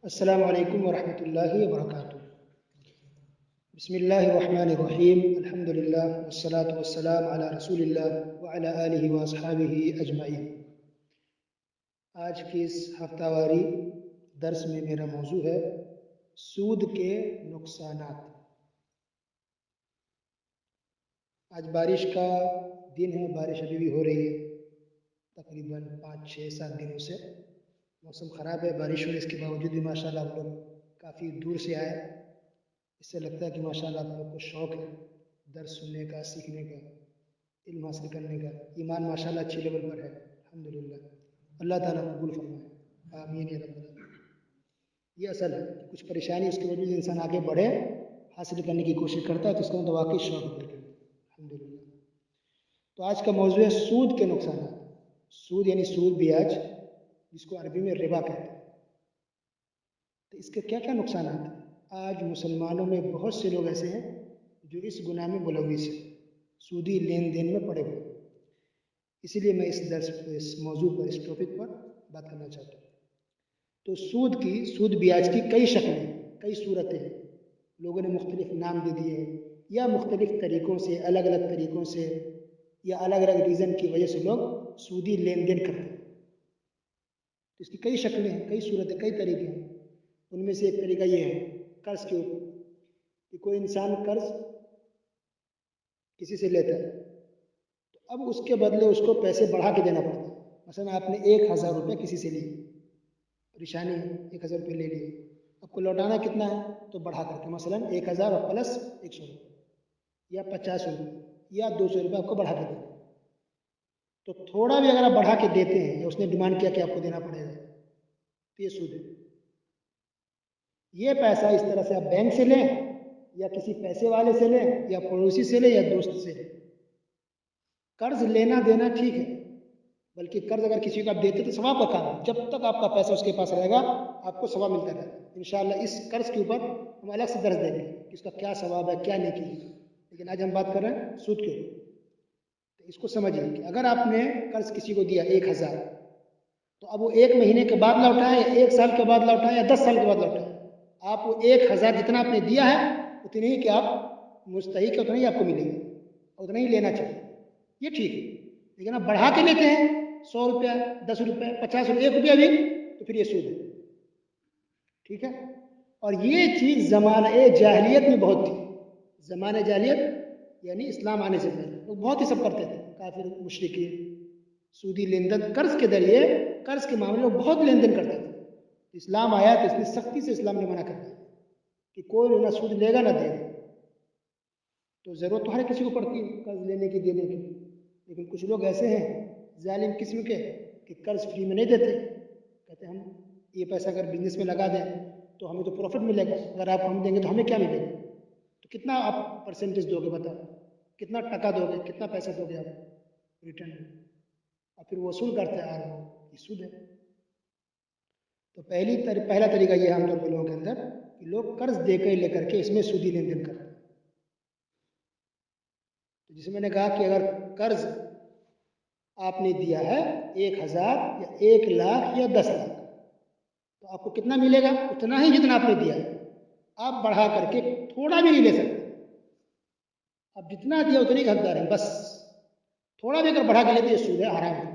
السلام علیکم ورحمۃ اللہ وبرکاتہ۔ بسم اللہ الرحمن الرحیم، الحمد للہ والصلاة والسلام علی رسول اللہ وعلی آلہ واصحابہ اجمعین۔ آج کی اس ہفتہ واری درس میں میرا موضوع ہے سود کے نقصانات۔ آج بارش کا دن ہے، بارش ابھی بھی ہو رہی ہے تقریباً 5-6-7 دنوں سے۔ موسم خراب ہے، بارش ہو رہی، اس کے باوجود بھی ماشاءاللہ آپ لوگ کافی دور سے آئے۔ اس سے لگتا ہے کہ ماشاءاللہ آپ لوگ کو شوق ہے درس سننے کا، سیکھنے کا، علم حاصل کرنے کا۔ ایمان ماشاءاللہ اچھی لیول پر ہے، الحمدللہ۔ اللہ تعالیٰ قبول فرمائے، آمین یا رب العالمین۔ یہ اصل ہے کہ کچھ پریشانی اس کے وجہ سے انسان آگے بڑھے، حاصل کرنے کی کوشش کرتا ہے، تو اس کا مطلب واقعی شوق ہے الحمدللہ۔ تو آج کا موضوع ہے سود کے نقصانات۔ سود یعنی سود بیاج، جس کو عربی میں ربا کہتے ہیں۔ تو اس کے کیا کیا نقصانات ہیں؟ آج مسلمانوں میں بہت سے لوگ ایسے ہیں جو اس گناہ میں ملوث ہیں، سودی لین دین میں پڑے ہوئے۔ اسی لیے میں اس درس پہ، اس موضوع پر، اس ٹاپک پر بات کرنا چاہتا ہوں۔ تو سود بیاج کی کئی شکلیں، کئی صورتیں ہیں۔ لوگوں نے مختلف نام دے دیے ہیں، یا مختلف طریقوں سے، الگ الگ طریقوں سے، یا الگ الگ ریزن کی وجہ سے لوگ سودی لین دین کرتے ہیں۔ تو اس کی کئی شکلیں ہیں، کئی صورتیں، کئی طریقے ہیں۔ ان میں سے ایک طریقہ یہ ہے قرض کے اوپر، کہ کوئی انسان قرض کسی سے لیتا ہے تو اب اس کے بدلے اس کو پیسے بڑھا کے دینا پڑتا ہے۔ مثلا آپ نے 1000 روپے کسی سے لیے، پریشانی ہے، 1000 روپے لے لیے، آپ کو لوٹانا کتنا ہے تو بڑھا کر کے، مثلا 1000 اور پلس 100 روپے، یا 50 روپے، یا 200 روپے آپ کو بڑھا کے دینا۔ تو تھوڑا بھی اگر آپ بڑھا کے دیتے ہیں، یا اس نے ڈیمانڈ کیا کہ آپ کو دینا پڑے گا، تو یہ سود ہے۔ یہ پیسہ اس طرح سے آپ بینک سے لیں، یا کسی پیسے والے سے لیں، یا پڑوسی سے لیں، یا دوست سے لیں۔ قرض لینا دینا ٹھیک ہے، بلکہ قرض اگر کسی کو آپ دیتے تو ثواب کا کام ہے۔ جب تک آپ کا پیسہ اس کے پاس رہے گا آپ کو ثواب ملتا رہے گا۔ انشاءاللہ اس قرض کے اوپر ہم الگ سے درس دیں گے کہ اس کا کیا ثواب ہے، کیا نیکی ہے۔ لیکن آج ہم بات کر رہے ہیں سود کے اوپر۔ تو اس کو سمجھیے کہ اگر آپ نے قرض کسی کو دیا 1000، تو اب وہ 1 مہینے کے بعد لوٹائیں، یا 1 سال کے بعد لوٹائیں، یا 10 سال کے بعد لوٹائیں، آپ وہ 1000 جتنا آپ نے دیا ہے اتنے ہی کہ آپ مستحق، اتنا ہی آپ کو ملے گا، اتنا ہی لینا چاہیے۔ یہ ٹھیک ہے۔ لیکن آپ بڑھا کے لیتے ہیں 100 روپیہ، 10 روپے، 50 روپے، 1 روپیہ بھی، تو پھر یہ سود ہے۔ ٹھیک ہے۔ اور یہ چیز زمانہ جاہلیت میں بہت تھی۔ زمانہ جاہلیت یعنی اسلام آنے سے پہلے لوگ بہت ہی سب کرتے تھے، کافر، مشرکین، سودی لین دین، قرض کے ذریعے، قرض کے معاملے میں بہت لین دین کرتے تھے۔ اسلام آیا تو اس نے سختی سے اسلام نے منع کر دیا کہ کوئی نہ سود لے گا نہ دے گا۔ تو ضرورت تو ہر کسی کو پڑتی ہے قرض لینے کی، دینے کی، لیکن کچھ لوگ ایسے ہیں ظالم قسم کے کہ قرض فری میں نہیں دیتے، کہتے ہیں ہم یہ پیسہ اگر بزنس میں لگا دیں تو ہمیں تو پروفٹ ملے گا، اگر آپ ہم دیں گے تو ہمیں کیا ملے گا؟ تو کتنا آپ پرسنٹیج دو گے، بتاؤ کتنا ٹکا دو گے، کتنا پیسہ دو گے آپ ریٹرن میں؟ اور پھر وصول کرتے ہیں اور وہ یہ سود ہے۔ تو پہلا طریقہ یہ ہے عام طور پہ لوگوں کے اندر کہ لوگ قرض دے کے لے کر کے اس میں سودی لین دین کرتے ہیں۔ تو جسے میں نے کہا کہ اگر قرض آپ نے دیا ہے 1000 یا 1,00,000 یا 10,00,000، تو آپ کو کتنا ملے گا؟ اتنا ہی جتنا آپ نے دیا ہے۔ آپ بڑھا کر کے تھوڑا بھی نہیں لے سکتے۔ آپ جتنا دیا اتنے ہی حقدار ہیں، بس تھوڑا بھی اگر بڑھا کے لیتے یہ سود ہے، حرام ہے۔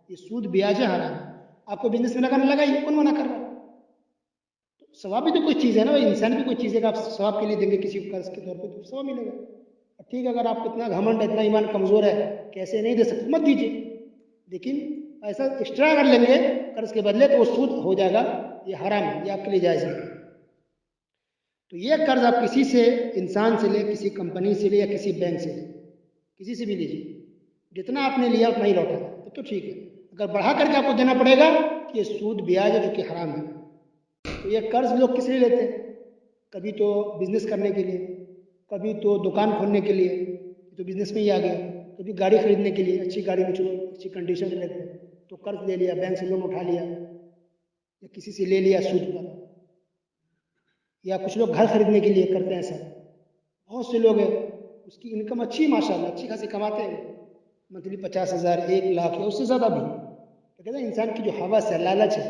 یہ سود بیاج ہے، حرام ہے۔ آپ کو بزنس میں لگانا لگائیے، کون منع کر رہا ہے؟ ثواب بھی تو کوئی چیز ہے نا، انسان بھی کوئی چیز ہے کہ آپ ثواب کے لیے دیں گے کسی کو قرض کے طور پہ تو ثواب ملے گا۔ ٹھیک ہے، اگر آپ کو اتنا گھمنڈ ہے، اتنا ایمان کمزور ہے کہ ایسے نہیں دے سکتے، مت دیجیے، لیکن ایسا ایکسٹرا اگر لیں گے قرض کے بدلے تو وہ سود ہو جائے گا، یہ حرام ہے، یہ آپ کے لیے جائز نہیں۔ تو یہ قرض آپ کسی سے، انسان سے لے، کسی کمپنی سے لے، یا کسی بینک سے لے، کسی سے بھی لیجیے، جتنا آپ نے لیا اتنا ہی لوٹا تب تو ٹھیک ہے۔ اگر بڑھا کر کے آپ کو دینا پڑے گا کہ یہ سود بیاج ہے جو کہ حرام ہے۔ تو یہ قرض لوگ کس لیے لیتے ہیں؟ کبھی تو بزنس کرنے کے لیے، کبھی تو دکان کھولنے کے لیے، تو بزنس میں ہی آ گیا، کبھی گاڑی خریدنے کے لیے، اچھی گاڑی میں چلو، اچھی کنڈیشن میں لیتے ہیں تو قرض لے لیا، بینک سے لون اٹھا لیا، یا کسی سے لے لیا سود پر، یا کچھ لوگ گھر خریدنے کے لیے کرتے ہیں ایسا۔ بہت سے لوگ ہیں اس کی انکم اچھی، ماشاءاللہ اچھی خاصی کماتے ہیں، منتھلی 50,000، 1,00,000 یا اس سے زیادہ بھی۔ تو کہتے ہیں انسان کی جو ہوس ہے، لالچ ہے،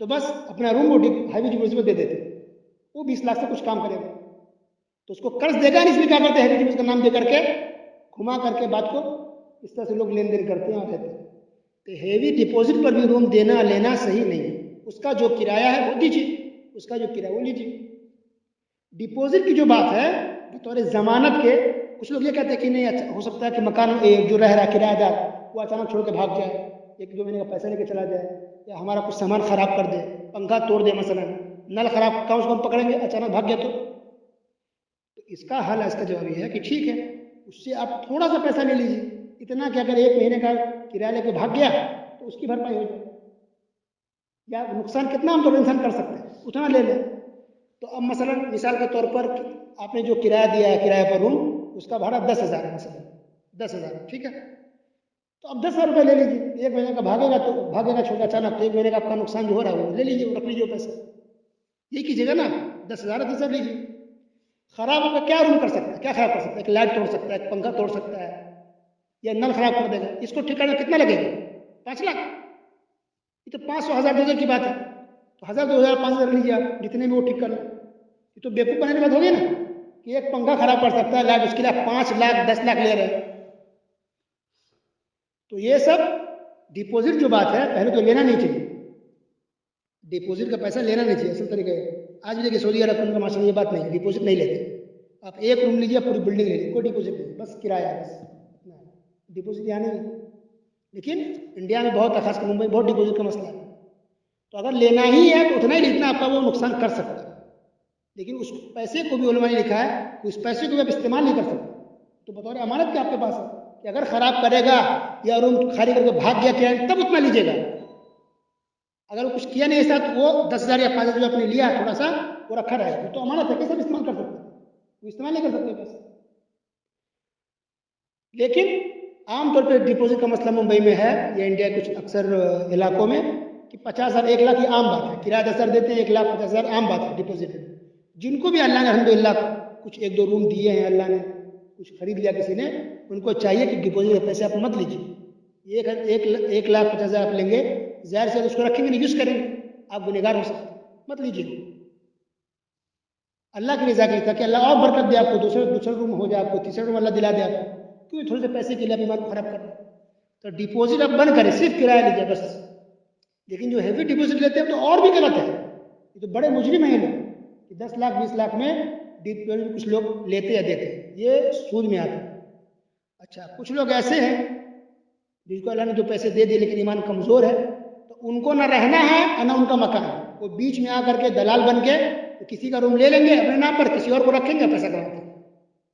تو بس اپنا روم وہ ہیوی ڈپوزٹ میں دے دیتے، وہ 20 لاکھ سے کچھ کام کرے گا تو اس کو قرض دے گا نہیں، اس میں کیا کرتے ہیں ہیوی ڈپوزٹ کا نام دے کر کے گھما کر کے بات کو اس طرح سے لوگ لین دین کرتے ہیں اور رہتے ہیں. تو ہیوی ڈپوزٹ پر بھی روم دینا لینا صحیح نہیں ہے. اس کا جو کرایہ ہے وہ دیجیے، اس کا جو کرایہ وہ لیجیے. ڈپوزٹ کی جو بات ہے بطور ضمانت کے، کچھ لوگ یہ کہتے ہیں کہ نہیں اچھا ہو سکتا ہے کہ مکان جو رہ رہا ہے کرایہ دار وہ اچانک چھوڑ کے بھاگ جائے، ایک دو مہینے کا پیسہ لے کے چلا جائے، یا ہمارا کچھ سامان خراب کر دے، پنکھا توڑ دے مثلا، نل خراب کم سے کم پکڑیں گے، اچانک بھاگ گیا تو اس کا حل، اس کا جواب یہ ہے کہ ٹھیک ہے اس سے آپ تھوڑا سا پیسہ لے لیجیے، اتنا کہ اگر ایک مہینے کا کرایہ لے کے بھاگ گیا تو اس کی بھرپائی ہو جائے، یا نقصان کتنا ہم تو انسان کر سکتے ہیں اتنا لے لیں. تو اب مثلا مثال کے طور پر آپ نے جو کرایہ دیا ہے کرایہ پر روم، اس کا بھاڑا 10,000 ہے مثلا 10,000، ٹھیک ہے، تو اب 10,000 روپئے لے لیجیے. ایک مہینے کا بھاگے گا تو بھاگے گا چھوٹا اچانک، تو ایک مہینے کا آپ کا نقصان جو ہو رہا ہے وہ لے لیجیے، رکھ لیجیے پیسہ، یہ کیجیے گا نا. 10,000 10,000 لیجیے. خراب ہوگا کیا روم کر سکتا ہے، کیا خراب کر سکتا ہے؟ ایک لائٹ توڑ سکتا ہے، ایک پنکھا توڑ سکتا ہے، یا نل خراب کر دے گا. اس کو ٹھیک کرنے کتنا لگے گا؟ 5 لاکھ. یہ تو 500 1000 2,000 کی بات ہے. تو 1000 2000 5000 لیجیے آپ، جتنے میں وہ ٹھیک کر لیں. یہ تو بیوقوف بنانے کی بات ہوگی نا کہ ایک پنکھا خراب کر سکتا ہے لائٹ، اس کے لیے 5 لاکھ 10 لاکھ لے رہے ہیں. تو یہ سب ڈپوزٹ جو بات ہے پہلے تو لینا نہیں چاہیے، ڈپوزٹ کا پیسہ لینا نہیں چاہیے. اصل طریقہ ہے آج بھی دیکھیے سعودی عرب کا معاشرے میں یہ بات نہیں، ڈپوزٹ نہیں لیتے. آپ ایک روم لیجیے پوری بلڈنگ لے لیجیے، کوئی ڈپوزٹ نہیں، بس کرایہ بس ڈپوزٹ یہاں نہیں ہے. لیکن انڈیا میں بہت، خاص کر ممبئی میں بہت ڈپوزٹ کا مسئلہ ہے. تو اگر لینا ہی ہے تو اتنا ہی جتنا آپ کا وہ نقصان کر سکتا ہے. لیکن اس پیسے کو بھی علماء نے لکھا ہے کہ اس پیسے کو بھی آپ استعمال نہیں کر سکتے. تو بطور امانت کے آپ کے پاس ہے کہ اگر خراب کرے گا یا روم خالی کر کے بھاگ گیا کیا تب اتنا لیجیے گا. اگر وہ کچھ کیا نہیں ایسا تو وہ 10,000 یا 5,000 جو آپ نے لیا تھوڑا سا وہ رکھا رہے گا. تو امانت ہے کہ سب استعمال کر سکتے ہیں، وہ استعمال نہیں کر سکتے بس. لیکن عام طور پہ ڈپوزٹ کا مسئلہ ممبئی میں ہے یا انڈیا کے کچھ اکثر علاقوں میں کہ 50,000 1 لاکھ یہ عام بات ہے. کرایہ 10,000 دیتے ہیں، 1,50,000 عام بات ہے ڈپوزٹ. جن کو بھی اللہ نے الحمدللہ کچھ ایک دو روم دیے ہیں، اللہ نے کچھ خرید لیا کسی نے، ان کو چاہیے کہ ڈپوزٹ کے پیسے آپ مت لیجیے. 1,50,000 آپ لیں گے، ظاہر سے اس کو رکھیں گے نہیں، یوز کریں گے، آپ گنہگار ہو سکتے ہیں، مت لیجیے. اللہ کی رضا کے لیے تاکہ اللہ اور برکت دے آپ کو، دوسرا روم ہو جائے آپ کو، تیسرا روم اللہ دلا دے آپ کو. کیوں تھوڑے سے پیسے کے لیے آپ ایمان کو خراب کر رہے ہیں؟ تو ڈپوزٹ آپ بند کریں، صرف کرایہ لیجیے بس. لیکن جو ہیوی ڈپوزٹ لیتے ہیں تو اور بھی غلط ہے. یہ تو بڑے مجرم ہیں لوگ کہ 10 لاکھ 20 لاکھ میں ڈپوزٹ کچھ لوگ لیتے یا دیتے، یہ سود میں آتے ہیں. اچھا کچھ لوگ ایسے ہیں جن کو اللہ نے جو پیسے دے دیے لیکن ایمان کمزور ہے، تو ان کو نہ رہنا ہے اور نہ ان کا مکان ہے. وہ بیچ میں آ کر کے دلال بن کے کسی کا روم لے لیں گے اپنے نام پر، کسی اور کو رکھیں گے پیسہ کماتے ہیں.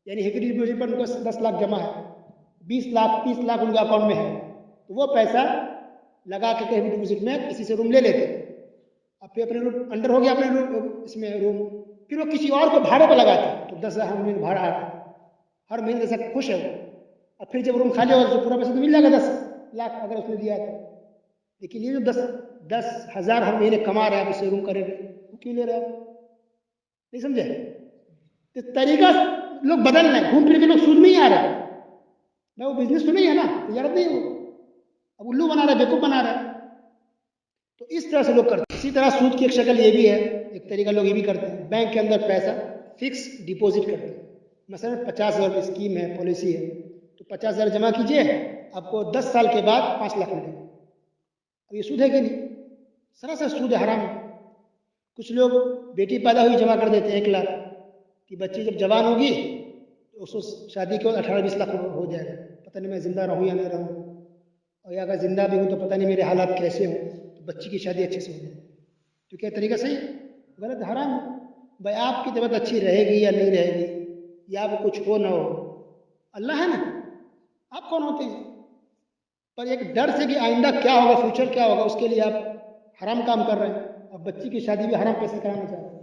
یعنی ہیوی ڈپوزٹ پر ان کو 10 لاکھ جمع ہے، 20 لاکھ 30 لاکھ ان کے اکاؤنٹ میں ہے، تو وہ پیسہ لگا کے ہیوی ڈپوزٹ میں کسی سے روم لے لیتے. اب پھر اپنے روم انڈر ہو گیا اپنے روم، اس میں روم پھر وہ کسی اور کو بھاڑے پہ لگاتے ہیں. تو 10,000 ہر مہینے بھاڑا آتا ہے، ہر مہینے سے خوش ہے وہ. اب پھر جب روم خالی ہوگا تو پورا پیسہ تو مل جائے گا 10 لاکھ اگر اس نے دیا تو. لیکن یہ جو 10,000 ہر مہینے کما رہا ہے، آپ اسے روم کرے وہ کیوں لے رہا ہے؟ نہیں سمجھے؟ تو طریقہ لوگ بدل رہے ہیں، گھوم پھر کے لوگ سود میں ہی آ رہے ہیں. میں وہ بزنس تو نہیں ہے نا، تجارت نہیں ہو، اب الو بنا رہا ہے، بیوقوف بنا رہا ہے. تو اس طرح سے لوگ کرتے ہیں. اسی طرح سود کی ایک شکل یہ بھی ہے، ایک طریقہ لوگ یہ بھی کرتے ہیں، بینک کے اندر پیسہ فکس ڈپوزٹ کرتے ہیں. مثلا 50,000 اسکیم ہے، پالیسی ہے، تو 50,000 جمع کیجئے، آپ کو 10 سال کے بعد 5 لاکھ ملے گا. اب یہ سود ہے کہ نہیں؟ سراسر سود ہے، حرام ہے. کچھ لوگ بیٹی پیدا ہوئی جمع کر دیتے ہیں 1 لاکھ کہ بچی جب جوان ہوگی تو اس کو شادی کے بعد 18-20 لاکھ ہو جائے گا. پتہ نہیں میں زندہ رہوں یا نہیں رہوں، اور یا اگر زندہ بھی ہوں تو پتہ نہیں میرے حالات کیسے ہوں، تو بچی کی شادی اچھے سے ہو جائے. تو کیا طریقہ صحیح ہے؟ غلط، حرام ہے. بھائی آپ کی طبیعت اچھی رہے گی یا نہیں رہے گی، یا آپ کو کچھ ہو نہ ہو، اللہ ہے نا، آپ کون ہوتے ہیں؟ پر ایک ڈر سے کہ آئندہ کیا ہوگا، فیوچر کیا ہوگا، اس کے لیے آپ حرام کام کر رہے ہیں. اب بچی کی شادی بھی حرام پیسے کرانا چاہتے ہیں.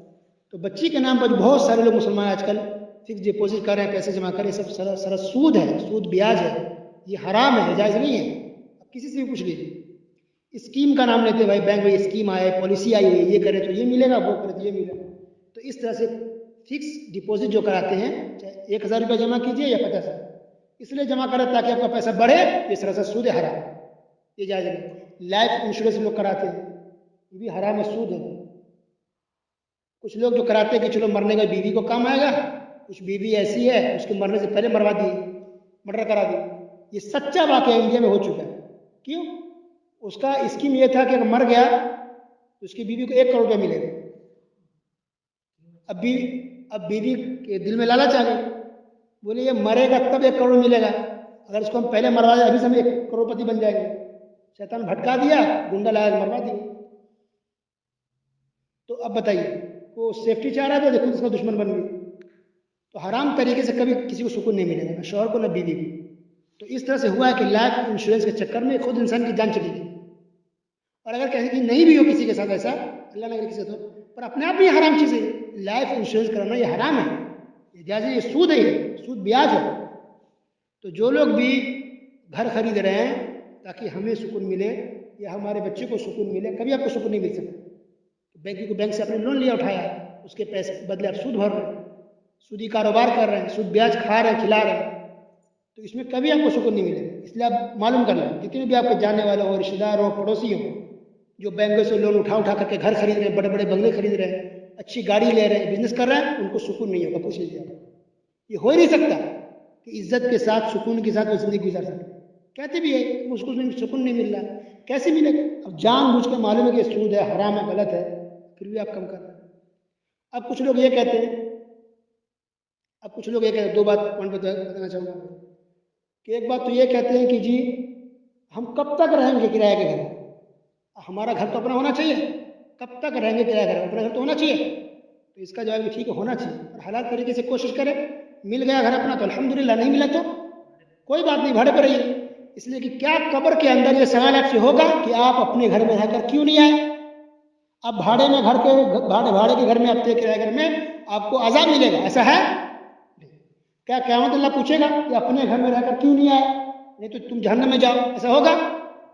تو بچی کے نام پر بہت سارے لوگ مسلمان آج کل فکس ڈپوزٹ کر رہے ہیں، پیسے جمع کر رہے ہیں، سب سر سود ہے، سود بیاج ہے. یہ حرام ہے، جائز نہیں ہے. اب کسی سے بھی پوچھ لیجیے. اسکیم کا نام لیتے، بھائی بینک میں اسکیم آئے، پالیسی آئی ہوئی، یہ کرے تو یہ ملے گا، وہ کرے تو یہ ملے گا. تو اس طرح سے فکس ڈپوزٹ جو کراتے ہیں، چاہے 1,000 روپیہ جمع کیجیے یا 50,000، اس لیے جمع کرے تاکہ آپ کا پیسہ بڑھے. یہ سراسر سود حرام، یہ جائز نہیں. لائف انشورنس لوگ کراتے ہیں، یہ بھی حرام ہے، سود ہے۔ کچھ لوگ جو کراتے ہیں کہ چلو مرنے کا بیوی کو کام آئے گا، کچھ بیوی ایسی ہے اس کے مرنے سے پہلے مروا دی، مرڈر کرا دی۔ یہ سچا واقعہ انڈیا میں ہو چکا ہے۔ کیوں؟ اس کا اسکیم یہ تھا کہ اگر مر گیا تو اس کی بیوی کو 1 کروڑ روپے ملے گا۔ اب بیوی کے دل میں لالچ آ گئی، بولے یہ مرے گا تب 1 کروڑ ملے گا، اگر اس کو ہم پہلے مروا دیں ابھی سے ہم 1 کروڑ پتی بن جائیں گے۔ شیطان بھٹکا دیا، گنڈا لایا مروا دیا۔ تو اب بتائیے، وہ سیفٹی چاہ رہا تھا، دیکھو اس کا دشمن بن گئی۔ تو حرام طریقے سے کبھی کسی کو سکون نہیں ملے گا، نہ شوہر کو نہ بیوی کو۔ تو اس طرح سے ہوا ہے کہ لائف انشورنس کے چکر میں خود انسان کی جان چلی گئی۔ اور اگر کہیں کہ نہیں بھی ہو کسی کے ساتھ ایسا، اللہ نہ کرے کسی سے، پر اپنے آپ بھی یہ حرام چیز ہے۔ لائف انشورنس کرانا یہ حرام ہے، یہ جائز ہے، یہ سود ہے، یہ سود بیاج ہے۔ تو جو لوگ بھی گھر خرید رہے ہیں تاکہ ہمیں سکون ملے یا ہمارے بچے کو سکون ملے، کبھی آپ کو سکون نہیں مل سکتا۔ بینک سے اپنے لون لیا اٹھایا، اس کے پیسے بدلے آپ سود بھر رہے ہیں، سودی کاروبار کر رہے ہیں، سود بیاج کھا رہے ہیں، کھلا رہے ہیں، تو اس میں کبھی آپ کو سکون نہیں ملے گا۔ اس لیے آپ معلوم کر لیں، جتنے بھی آپ کے جاننے والے ہو، رشتہ دار ہو، پڑوسی ہو، جو بینکوں سے لون اٹھا کر کے گھر خرید رہے ہیں، بڑے بڑے بنگلے خرید رہے ہیں، اچھی گاڑی لے رہے ہیں، بزنس کر رہے ہیں، ان کو سکون نہیں ہوگا۔ پوچھ لیجیے آپ، یہ ہو ہی نہیں سکتا کہ عزت کے ساتھ، سکون کے ساتھ وہ زندگی گزار سکے۔ کہتے بھی ہے اس کو سکون نہیں مل رہا، کیسے ملے گا؟ اب جان بوجھ کے معلوم ہے کہ سود ہے، حرام ہے، غلط ہے، پھر بھی آپ کم کر رہے ہیں۔ اب کچھ لوگ یہ کہتے ہیں، دو بات پوائنٹ بتانا چاہوں گا کہ ایک بات تو یہ کہتے ہیں کہ جی ہم کب تک رہیں گے کرایہ کے گھر؟ ہمارا گھر تو اپنا ہونا چاہیے، کب تک رہیں گے کرایہ گھر؟ اپنا گھر تو ہونا چاہیے۔ تو اس کا جواب ٹھیک ہے، ہونا چاہیے، اور حلال طریقے سے کوشش کریں۔ مل گیا گھر اپنا تو الحمدللہ، نہیں ملا تو کوئی بات نہیں، بھاڑے پر رہیے۔ اس لیے کہ کیا قبر کے اندر یہ سوال آپ سے ہوگا کہ آپ اپنے گھر میں رہ کر کیوں نہیں آئے؟ اب بھاڑے کے گھر میں، آپ کے کرایہ گھر میں آپ کو عذاب ملے گا، ایسا ہے؟ کیا قیامت اللہ پوچھے گا کہ اپنے گھر میں رہ کر کیوں نہیں آئے؟ نہیں تو تم جہنم میں جاؤ، ایسا ہوگا؟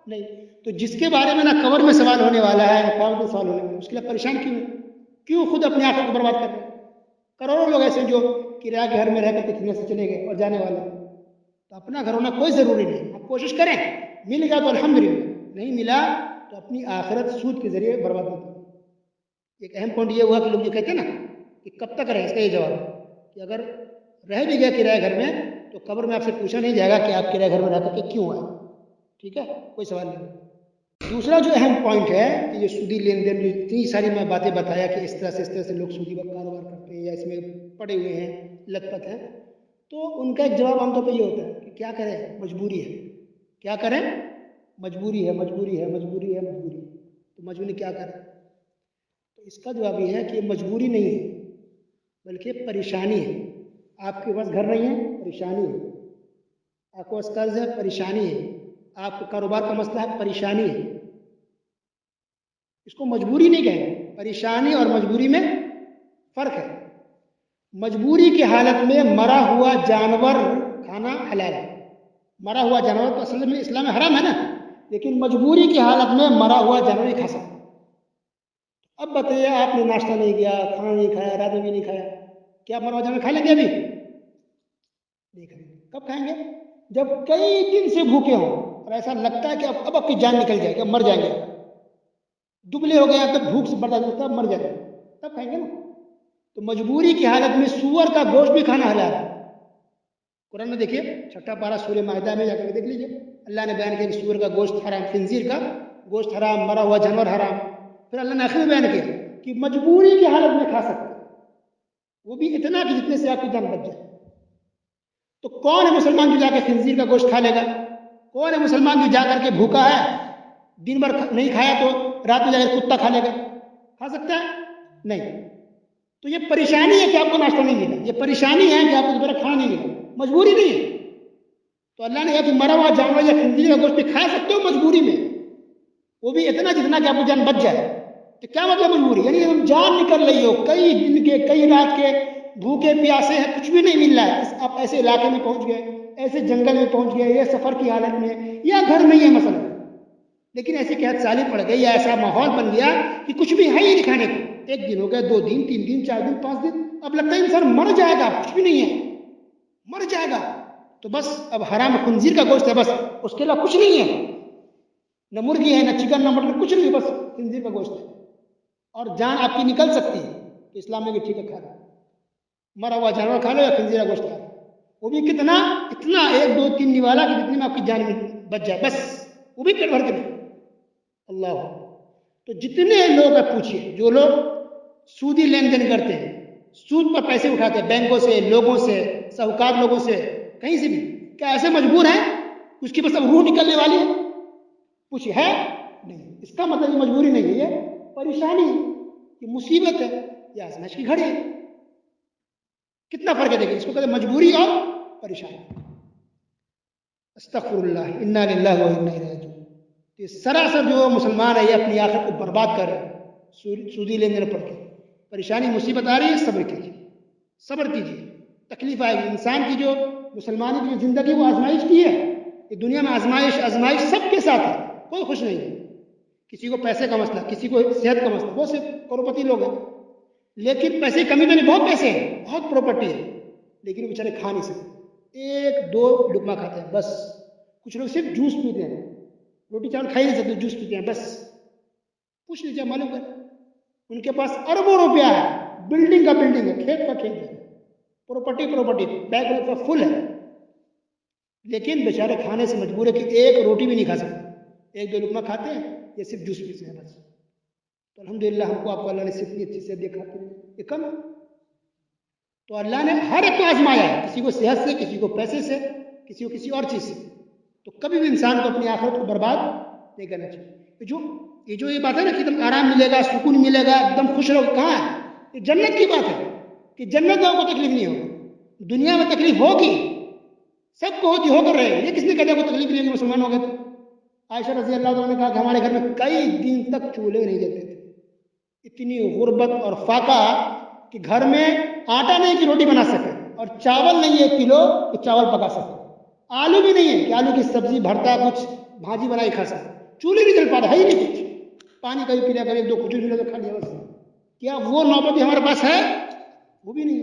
نہیں۔ تو جس کے بارے میں نہ قبر میں سوال ہونے والا ہے نہ قیامت میں سوال ہونے والا ہے، اس کے لیے پریشان کیوں خود اپنے آنکھوں کو برباد کر رہے ہیں؟ کروڑوں لوگ ایسے جو کرایہ کے گھر میں رہ کر کے دنیا سے چلے گئے اور جانے والے ہیں۔ تو اپنا گھر ہونا کوئی ضروری نہیں، آپ کوشش کریں، مل گیا تو الحمدللہ، نہیں ملا تو اپنی آخرت سود کے ذریعے برباد ہوتی ہے۔ ایک اہم پوائنٹ یہ ہوا کہ لوگ جو کہتے ہیں نا کہ کب تک رہیں، اس کا یہ جواب ہے کہ اگر رہ بھی گیا کرایہ گھر میں تو قبر میں آپ سے پوچھا نہیں جائے گا کہ آپ کرایہ گھر میں رہ کر کے کیوں آئے۔ ٹھیک ہے، کوئی سوال نہیں۔ دوسرا جو اہم پوائنٹ ہے کہ یہ سودی لین دین، جو اتنی ساری میں باتیں بتایا کہ اس طرح سے لوگ سودی کاروبار کرتے ہیں یا اس میں پڑے ہوئے ہیں، لت پت ہیں، تو ان کا ایک جواب عام طور پہ یہ ہوتا ہے کہ کیا کریں، مجبوری ہے۔ کیا کریں؟ مجبوری ہے، مجبوری ہے، مجبوری ہے، مجبوری ہے۔ تو مجبوری کیا کریں؟ تو اس کا جواب یہ ہے کہ مجبوری نہیں ہے بلکہ پریشانی ہے۔ آپ کے پاس گھر نہیں ہے، پریشانی ہے۔ آپ کے پاس قرض ہے، پریشانی ہے۔ آپ کو کاروبار کا مسئلہ ہے، پریشانی ہے۔ اس کو مجبوری نہیں کہیں گے، پریشانی اور مجبوری میں فرق ہے۔ مجبوری کی حالت میں مرا ہوا جانور کھانا حلال ہے۔ مرا ہوا جانور تو اصل میں اسلام میں حرام ہے نا، لیکن مجبوری کی حالت میں مرا ہوا جانور ہی کھا سکتے۔ اب بتائیے، آپ نے ناشتہ نہیں کیا، کھانا نہیں کھایا، رات میں بھی نہیں کھایا، کیا آپ مرا ہوا جانور کھا لیں گے؟ ابھی نہیں کھائیں گے۔ کب کھائیں گے؟ جب کئی دن سے بھوکے ہوں اور ایسا لگتا ہے کہ اب آپ کی جان نکل جائے گی، اب مر جائیں گے، دبلے ہو گئے تب بھوک سے برداشت نہیں ہوتا، اب مر جائیں گے، تب کھائیں گے نا۔ تو مجبوری کی حالت میں سور کا گوشت بھی کھانا حلال ہے۔ قرآن میں دیکھیے 6 پارہ سورہ مائدہ میں جا کر دیکھ لیجیے، اللہ نے بیان کیا کہ سور کا گوشت حرام، خنزیر کا گوشت حرام، مرا ہوا جانور حرام۔ پھر اللہ نے آخر میں بیان کیا کہ مجبوری کی حالت میں کھا سکتے، وہ بھی اتنا کہ جتنے سے آپ کی جان بچ جائے۔ تو کون ہے مسلمان جو جا کے خنزیر کا گوشت کھا لے گا؟ کون ہے مسلمان جو جا کر کے بھوکا ہے، دن بھر نہیں کھایا تو رات میں جا کر کتا کھا لے گا؟ کھا سکتا ہے؟ نہیں۔ تو یہ پریشانی ہے کہ آپ کو ناشتہ نہیں ملا، یہ پریشانی ہے کہ آپ کو دوپہر کھانا نہیں ملا، مجبوری نہیں ہے۔ تو اللہ نے کہا کہ مرا ہوا جانور یا خنزیر کا گوشت بھی کھا سکتے ہو مجبوری میں، وہ بھی اتنا جتنا کہ آپ کو جان بچ جائے۔ تو کیا مطلب مجبوری؟ یعنی تم جان نکل رہی ہو، کئی دن کے، کئی رات کے بھوکے پیاسے ہیں، کچھ بھی نہیں مل رہا ہے، آپ ایسے علاقے میں پہنچ گئے، ایسے جنگل میں پہنچ گئے، یا سفر کی حالت میں، یا گھر میں ہی ہے مثلا، لیکن ایسی قحط سالی پڑ گئی یا ایسا ماحول بن گیا کہ کچھ بھی ہے ہی نہیں کھانے کو، 1 دن ہو گئے، 2 دن، 3 دن، 4 دن، 5 دن، اب لگتا ہے انسان مر جائے گا، کچھ بھی نہیں ہے، مر جائے گا۔ تو بس اب حرام خنزیر کا گوشت ہے، بس اس کے علاوہ کچھ نہیں ہے، نہ مرغی ہے، نہ چکن، نہ مٹن، کچھ نہیں، بس خنزیر کا گوشت ہے۔ اور جان آپ کی نکل سکتی ہے تو اسلام میں بھی ٹھیک ہے کھا لو، مرا ہوا جانور کھا لو یا خنزیرہ گوشت کھا لو، وہ بھی کتنا اتنا 1 2 3 نوالا کہ جتنے میں آپ کی جان بچ جائے بس، وہ بھی پیٹ بھر کے نہیں۔ اللہ، تو جتنے لوگ آپ پوچھیے جو لوگ سودی لین دین کرتے ہیں، سود پر پیسے اٹھاتے ہیں بینکوں سے، لوگوں سے، ساہوکار لوگوں سے، کہیں سے بھی، کیا ایسے مجبور ہیں اس کی بس اب روح نکلنے والی ہے؟ پوچھیے ہے؟ نہیں، اس کا مطلب یہ مجبوری نہیں ہے، یہ پریشانی ہے، یہ مصیبت ہے، یہ آزمائش کی گھڑی ہے۔ کتنا فرق ہے دیکھیں، اس کو کہتے ہیں مجبوری اور پریشانی۔ استغفر اللہ، انا للہ و انا الیہ راجعون۔ یہ سراسر جو مسلمان ہے یہ اپنی آخرت کو برباد کر رہے ہیں سودی لین دین پڑھ کے۔ پریشانی مصیبت آ رہی ہے، صبر کیجیے، صبر کیجیے، تکلیف آئے گی۔ انسان کی جو مسلمانی کی جو زندگی وہ آزمائش کی ہے، یہ دنیا میں آزمائش سب کے ساتھ ہے، کوئی خوش نہیں ہے۔ کسی کو پیسے کا مسئلہ، کسی کو صحت کا مسئلہ، بہت سے کروڑپتی لوگ ہیں لیکن پیسے کی کمی تو نہیں، بہت پیسے ہیں، بہت پراپرٹی ہے، لیکن وہ بیچارے کھا نہیں سکتے، 1 2 لقمہ کھاتے ہیں بس۔ کچھ لوگ صرف جوس پیتے ہیں، روٹی چاول کھا ہی نہیں سکتے، جوس پیتے ہیں بس۔ پوچھ لیجیے، معلوم کر، ان کے پاس اربوں روپیہ ہے، بلڈنگ کا بلڈنگ ہے، کھیت کا کھیت ہے، پراپرٹی بینک کا فل ہے، لیکن بیچارے کھانے سے مجبور ہے کہ 1 روٹی بھی نہیں کھا سکتے، 1 2 لقمہ کھاتے ہیں یا صرف جوس پیتے ہیں بس۔ تو الحمدللہ ہم کو آپ کو اللہ نے اتنی اچھی سے دیکھا کہ کم ہے۔ تو اللہ نے ہر ایک کو آزمایا ہے، کسی کو صحت سے، کسی کو پیسے سے، کسی کو کسی اور چیز سے۔ تو کبھی بھی انسان کو اپنی آخرت کو برباد نہیں کرنا چاہیے۔ یہ بات ہے نا کہ ایک دم آرام ملے گا، سکون ملے گا، ایک دم خوش رہو، کہاں ہے؟ یہ جنت کی بات ہے کہ جنت میں کو تکلیف نہیں ہوگی، دنیا میں تکلیف ہوگی، سب کو ہوتی، ہو کر رہے گی۔ یہ کس نے کہا کوئی تکلیف نہیں ہوگی مسلمان ہو گئے تو؟ عائشہ رضی اللہ عنہ نے کہا کہ ہمارے گھر میں کئی دن تک چولہے نہیں جلتے تھے، اتنی غربت اور فاقہ کہ گھر میں آٹا نہیں کہ روٹی بنا سکے، اور چاول نہیں ہے 1 کلو کہ چاول پکا سکے، آلو بھی نہیں ہے کہ آلو کی سبزی بھرتا کچھ بھاجی بنائی کھا سکے، چولہے نہیں جل پا رہا ہے ہی نہیں کچھ، پانی کبھی پی لیا، کبھی 1 2 کھجور ملا تو کھا لیا بس۔ کیا وہ نوبت بھی ہمارے پاس ہے؟ وہ بھی نہیں،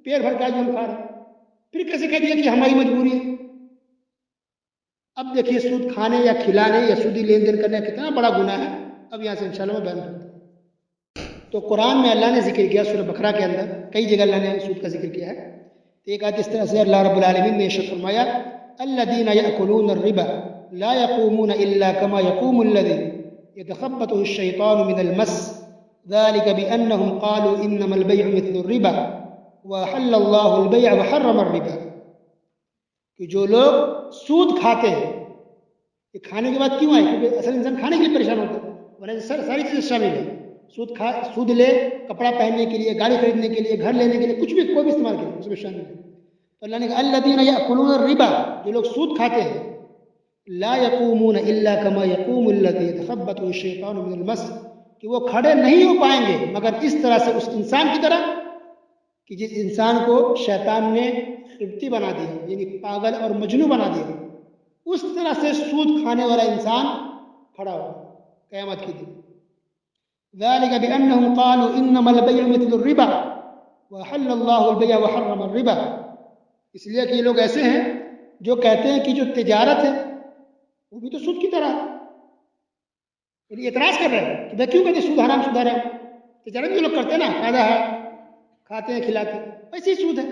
پیٹ بھر کے آج ہم کھا رہے ہیں، پھر کیسے کہہ دیا کہ ہماری مجبوری ہے؟ اب دیکھیے سود کھانے یا کھلانے یا سودی لین دین کرنے کتنا بڑا گناہ ہے، اب یہاں سے انشاءاللہ میں بیان کرتا ہوں۔ تو قرآن میں اللہ نے ذکر کیا سورہ بقرہ کے اندر کئی جگہ اللہ نے سود کا ذکر کیا ہے۔ ایک آیت اس طرح سے اللہ رب العالمین نے ارشاد فرمایا الذین یأکلون الربا لا یقومون الا کما یقوم الذی یتخبطه الشیطان من المس ذلك بأنهم قالوا انما البیع مثل الربا وحل اللہ البیع وحرم الربا، کہ جو لوگ سود کھاتے ہیں، یہ کھانے کے بعد کیوں آئے؟ کیونکہ اصل انسان کھانے کے لیے پریشان ہوتا ہے، ورنہ ساری چیزیں شامل ہیں۔ سود لے کپڑا پہننے کے لیے، گاڑی خریدنے کے لیے، گھر لینے کے لیے، کچھ بھی کوئی بھی استعمال کے لیے اس میں شامل ہے۔ تو اللہ نے کہا الذین یأکلون الربا، جو لوگ سود کھاتے ہیں، لا یقومون الا کما یقوم الذی یتخبطه الشیطان من المس، کہ وہ کھڑے نہیں ہو پائیں گے مگر اس طرح سے، اس انسان کی طرح کہ جس انسان کو شیطان نے خبتی بنا دیا، یعنی پاگل اور مجنون بنا دیا، اس طرح سے سود کھانے والا انسان کھڑا ہو قیامت کے دن۔ ذلك بأنهم قالوا انما البيع مثل الربا وحل الله البيع وحرم الربا، اس لیے کہ یہ لوگ ایسے ہیں جو کہتے ہیں کہ جو تجارت ہے وہ بھی تو سود کی طرح ہے، یعنی اعتراض کر رہے ہیں کہ بھائی کیوں کہتے ہیں سود حرام، سود حرام؟ تجارت جو لوگ کرتے ہیں نا، فائدہ ہے، کھاتے ہیں کھلاتے ہیں، ویسے ہی سود ہے۔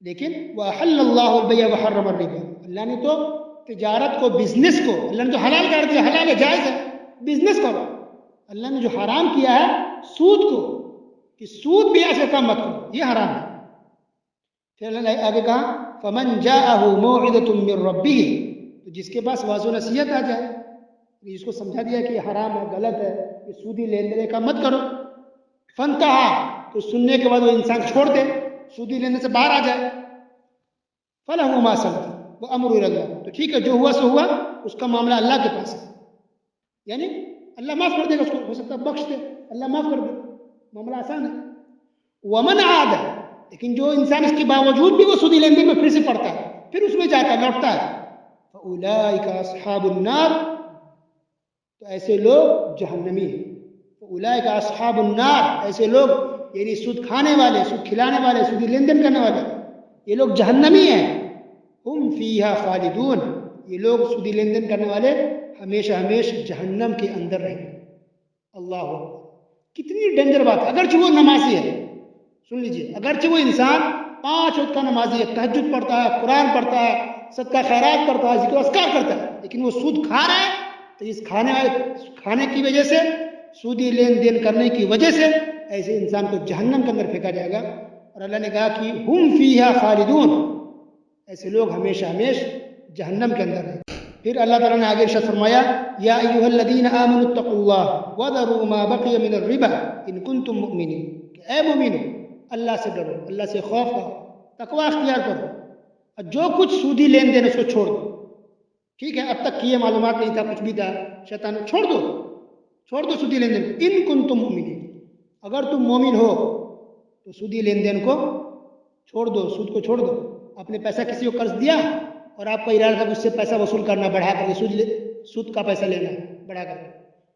لیکن وحل اللہ البیع وحرم الربا، اللہ نے تو تجارت کو، بزنس کو اللہ نے تو حلال کر دیا، حلال ہے، جائز ہے بزنس کرو۔ اللہ نے جو حرام کیا ہے سود کو، کہ سود بھی ایسے کام مت کرو، یہ حرام ہے۔ پھر اللہ نے آگے کہا فمن جاءہ موعظۃ من ربہ، تو جس کے پاس واضح نصیحت آ جائے، جس کو سمجھا دیا کہ یہ حرام ہے، غلط ہے، یہ سودی لین دین کا مت کرو، فانتہا، تو سننے کے بعد وہ انسان چھوڑ دے، سودی لینے سے باہر آ جائے، فلہ ما سلف وامر الی اللہ، تو ٹھیک ہے جو ہوا سو ہوا، اس کا معاملہ اللہ کے پاس ہے، یعنی اللہ معاف کر دے گا اس کو، ہو سکتا ہے بخش دے، اللہ معاف کر دے، معاملہ آسان ہے۔ ومن عاد، لیکن جو انسان اس کے باوجود بھی وہ سودی لین دین میں پھر سے پڑتا ہے، پھر اس میں جاتا ہے، لوٹتا ہے، فاولئک اصحاب النار، تو ایسے لوگ جہنمی ہیں۔ فاولئک اصحاب النار، ایسے لوگ یعنی سود کھانے والے، سود کھلانے والے، سودی لین دین کرنے والے، یہ لوگ جہنمی ہیں۔ ہم فیہا خالدون، یہ لوگ سودی لین دین کرنے والے ہمیشہ ہمیشہ جہنم کے اندر رہیں گے۔ اللہ اکبر، کتنی ڈینجر بات ہے. اگرچہ وہ نمازی ہے، سن لیجئے، اگرچہ وہ انسان 5 وقت کا نمازی ہے، تہجد پڑھتا ہے، قرآن پڑھتا ہے، صدقہ خیرات کرتا ہے، ذکر و اذکار کرتا ہے، لیکن وہ سود کھا رہا ہے، تو اس کھانے کی وجہ سے، سودی لین دین کرنے کی وجہ سے ایسے انسان کو جہنم کے اندر پھینکا جائے گا. اور اللہ نے کہا کہ ہم فیہا خالدون، ایسے لوگ ہمیشہ ہمیشہ جہنم کے اندر ہیں. پھر اللہ تعالیٰ نے آگے ارشاد فرمایا یا ایھا الذین آمنوا اتقوا اللہ وذروا ما بقی من الربا ان کنتم مؤمنین، کہ اے مومنو اللہ سے ڈرو، اللہ سے خوف کرو، تقوی اختیار کرو، اور جو کچھ سودی لین دین اس کو چھوڑ دو. ٹھیک ہے، اب تک کی یہ معلومات نہیں تھا، کچھ بھی تھا، شیطان چھوڑ دو سودی لین دین کو. ان کنتم مؤمنین، اگر تم مومن ہو تو سودی لین دین کو چھوڑ دو، سود کو چھوڑ دو. آپ نے پیسہ کسی کو قرض دیا اور آپ کا ارادہ تھا اس سے پیسہ وصول کرنا، بڑھا کر کے سود کا پیسہ لینا بڑھا کر کے،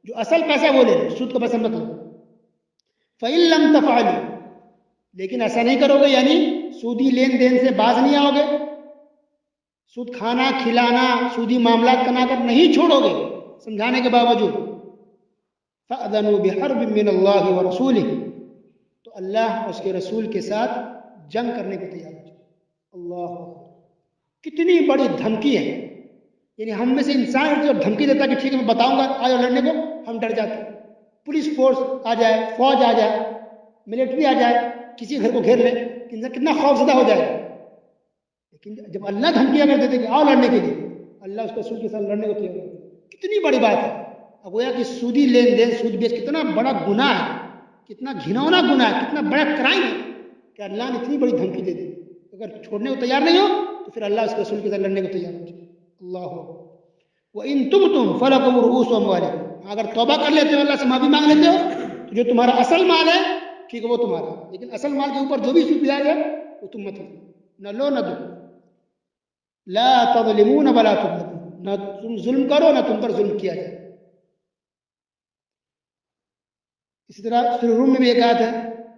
جو اصل پیسہ وہ لے لو، سود کا پیسہ مت لو. فَإِن لَمْ تَفْعَلُوا، لیکن ایسا نہیں کرو گے، یعنی سودی لین دین سے باز نہیں آؤ گے، سود کھانا کھلانا سودی معاملات کرنا اگر نہیں چھوڑو گے سمجھانے کے باوجود، فَأْذَنُوا بِحَرْبٍ مِّنَ اللَّهِ وَرَسُولِهِ، تو اللہ اور اس کے رسول کے ساتھ جنگ کرنے کو تیار ہو جائے. اللہ اکبر، کتنی بڑی دھمکی ہے. یعنی ہم میں سے انسان جو دھمکی دیتا ہے کہ ٹھیک ہے میں بتاؤں گا آج لڑنے کو، ہم ڈر جاتے ہیں. پولیس فورس آ جائے، فوج آ جائے، ملٹری آ جائے، کسی گھر کو گھیر لے، انسان کتنا خوف زدہ ہو جائے. لیکن جب اللہ دھمکیاں کر دیتے کہ آؤ لڑنے کے لیے، اللہ اس کے رسول کے ساتھ لڑنے کو تیار ہے. کتنی بڑی بات ہے. اب گویا کہ سودی لین دین، سود بیچ کتنا بڑا گناہ ہے، کتنا گھنونا گناہ ہے، کتنا بڑا کرائم ہے کہ اللہ نے اتنی بڑی دھمکی دے دی. اگر چھوڑنے کو تیار نہیں ہو تو پھر اللہ اس کے رسول کے ساتھ لڑنے کو تیار ہو جائے. اللہ ہو. وَإِن تُبْتُمْ فَلَكُمْ رُءُوسُ أَمْوَالِكُمْ، اگر توبہ کر لیتے ہو، اللہ سے معافی مانگ لیتے ہو، تو جو تمہارا اصل مال ہے ٹھیک ہے وہ تمہارا ہے، لیکن اصل مال کے اوپر جو بھی سود دیا ہے وہ تم مت لو، نہ لو نہ دو. لا تظلمون ولا تظلمون، نہ تم ظلم کرو نہ تم پر ظلم کیا جائے. اسی طرح سورہ روم میں بھی ایک آیت ہے